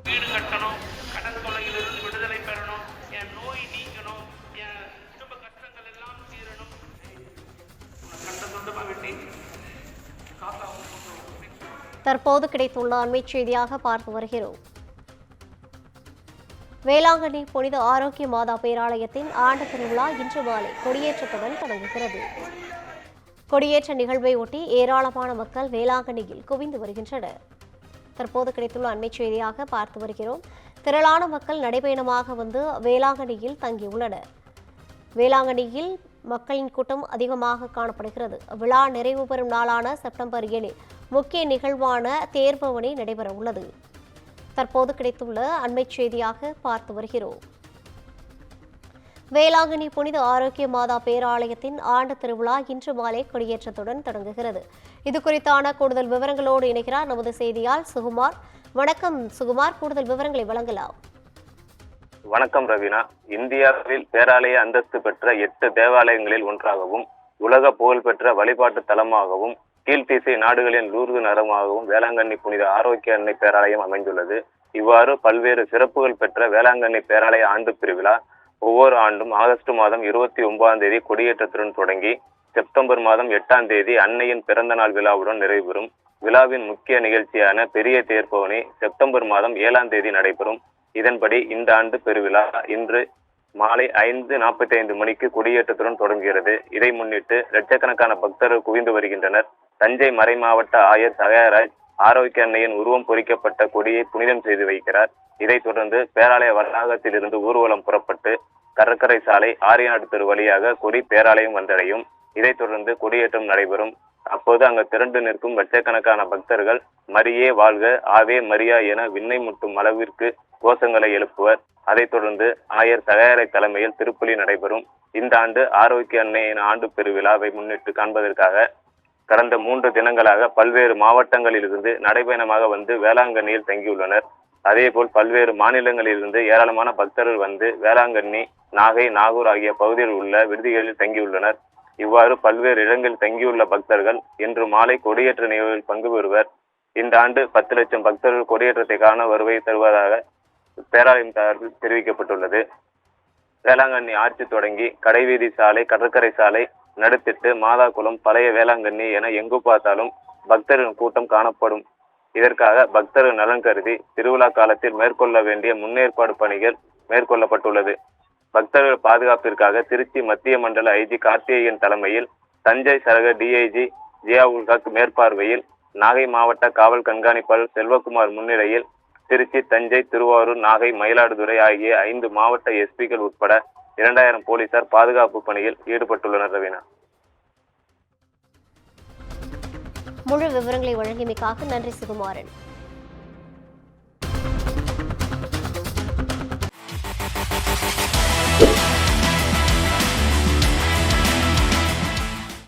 வீடு கட்டணும், கடன் தொல்லையிலிருந்து விடுதலை பெறணும், என் நோய் நீக்கணும், என் குடும்ப கஷ்டங்கள் எல்லாம் தீரணும். கண்ட துண்டமா வெட்டி தற்போது கிடைத்துள்ள அண்மை செய்தியாக பார்த்து வருகிறோம். வேளாங்கண்ணி புனித ஆரோக்கிய மாதா பேராலயத்தின் ஆண்டு திருவிழா இன்று மாலை கொடியேற்றத்துடன் தொடங்குகிறது. கொடியேற்ற நிகழ்வை ஒட்டி ஏராளமான மக்கள் வேளாங்கண்ணியில் குவிந்து வருகின்றனர். தற்போது கிடைத்துள்ள அண்மை செய்தியாக பார்த்து வருகிறோம். திரளான மக்கள் நடைபயணமாக வந்து வேளாங்கண்ணியில் தங்கியுள்ளனர். வேளாங்கண்ணியில் மக்களின் கூட்டம் அதிகமாக காணப்படுகிறது. விழா நிறைவு பெறும் நாளான செப்டம்பர் 7 முக்கிய நிகழ்வான தேர்பவனி நடைபெற உள்ளது. தற்போது கிடைத்துள்ள அண்மை செய்தியாக பார்த்து வருகிறோம். வேளாங்கண்ணி புனித ஆரோக்கிய மாதா பேராலயத்தின் ஆண்டு திருவிழா இன்று மாலை கொடியேற்றத்துடன் தொடங்குகிறது. இது குறித்தான கூடுதல் விவரங்களோடு இணைகிறார் நமது செய்தியாளர் சுகுமார். வணக்கம் சுகுமார், கூடுதல் விவரங்களை வழங்கலாம். வணக்கம் ரவீனா. இந்தியாவில் பேராலய அந்தஸ்து பெற்ற 8 தேவாலயங்களில் ஒன்றாகவும் உலக புகழ்பெற்ற வழிபாட்டு தலமாகவும் கீழ்த்திசை நாடுகளின் லூர்து நகரமாகவும் வேளாங்கண்ணி புனித ஆரோக்கிய அன்னை பேராலயம் அமைந்துள்ளது. இவ்வாறு பல்வேறு சிறப்புகள் பெற்ற வேளாங்கண்ணி பேராலய ஆண்டு பெருவிழா ஒவ்வொரு ஆண்டும் ஆகஸ்ட் மாதம் 29ஆம் தேதி கொடியேற்றத்துடன் தொடங்கி செப்டம்பர் மாதம் 8ஆம் தேதி அன்னையின் பிறந்த நாள் விழாவுடன் நிறைவுறும். விழாவின் முக்கிய நிகழ்ச்சியான பெரிய தேர்பவனி செப்டம்பர் மாதம் 7ஆம் தேதி நடைபெறும். இதன்படி இந்த ஆண்டு பெருவிழா இன்று மாலை 5:45 மணிக்கு கொடியேற்றத்துடன் தொடங்குகிறது. இதை முன்னிட்டு லட்சக்கணக்கான பக்தர்கள் குவிந்து வருகின்றனர். தஞ்சை மறைமாவட்ட ஆயர் சகாயராஜ் ஆரோக்கிய அன்னையின் உருவம் பொறிக்கப்பட்ட கொடியை புனிதம் செய்து வைக்கிறார். இதைத் தொடர்ந்து பேராலய வளாகத்தில் இருந்து ஊர்வலம் புறப்பட்டு கடற்கரை சாலை ஆரியநாடு தெரு வழியாக கொடி பேராலயம் வந்தடையும். இதைத் தொடர்ந்து கொடியேற்றம் நடைபெறும். அப்போது அங்கு திரண்டு நிற்கும் லட்சக்கணக்கான பக்தர்கள் மரியே வாழ்க, ஆவே மரியா என விண்ணை முட்டும் அளவிற்கு கோஷங்களை எழுப்புவர். அதைத் தொடர்ந்து ஆயர் சகாயரை தலைமையில் திருப்பலி நடைபெறும். இந்த ஆண்டு ஆரோக்கிய அன்னையின் ஆண்டு பெருவிழாவை முன்னிட்டு காண்பதற்காக கடந்த 3 தினங்களாக பல்வேறு மாவட்டங்களிலிருந்து நடைபயணமாக வந்து வேளாங்கண்ணியில் தங்கியுள்ளனர். அதேபோல் பல்வேறு மாநிலங்களிலிருந்து ஏராளமான பக்தர்கள் வந்து வேளாங்கண்ணி, நாகை, நாகூர் ஆகிய பகுதிகளில் உள்ள விடுதிகளில் தங்கியுள்ளனர். இவ்வாறு பல்வேறு இடங்களில் தங்கியுள்ள பக்தர்கள் இன்று மாலை கொடியேற்ற நிகழ்வில் பங்கு பெறுவர். இந்த ஆண்டு 10 லட்சம் பக்தர்கள் கொடியேற்றத்தை காண வருகை தருவதாக பேராலயம் சார்பில் தெரிவிக்கப்பட்டுள்ளது. வேளாங்கண்ணி ஆட்சி தொடங்கி கடைவீதி சாலை, கடற்கரை சாலை, நடுத்திட்டு, மாதாக்குளம், பழைய வேளாங்கண்ணி என எங்கு பார்த்தாலும் பக்தர்களின் கூட்டம் காணப்படும். இதற்காக பக்தர்கள் நலன் கருதி திருவிழா காலத்தில் மேற்கொள்ள வேண்டிய முன்னேற்பாடு பணிகள் மேற்கொள்ளப்பட்டுள்ளது. பக்தர்கள் பாதுகாப்பிற்காக திருச்சி மத்திய மண்டல ஐஜி கார்த்திகேயன் தலைமையில், தஞ்சை சரக டிஐஜி ஜியாவுல் ஹக் மேற்பார்வையில், நாகை மாவட்ட காவல் கண்காணிப்பாளர் செல்வகுமார் முன்னிலையில் திருச்சி, தஞ்சை, திருவாரூர், நாகை, மயிலாடுதுறை ஆகிய 5 மாவட்ட எஸ்பிக்கள் உட்பட 2000 போலீசார் பாதுகாப்பு பணியில் ஈடுபட்டுள்ளனர். ரவீனா, முழு விவரங்களை வழங்கியமைக்காக நன்றி சுகுமாரன்.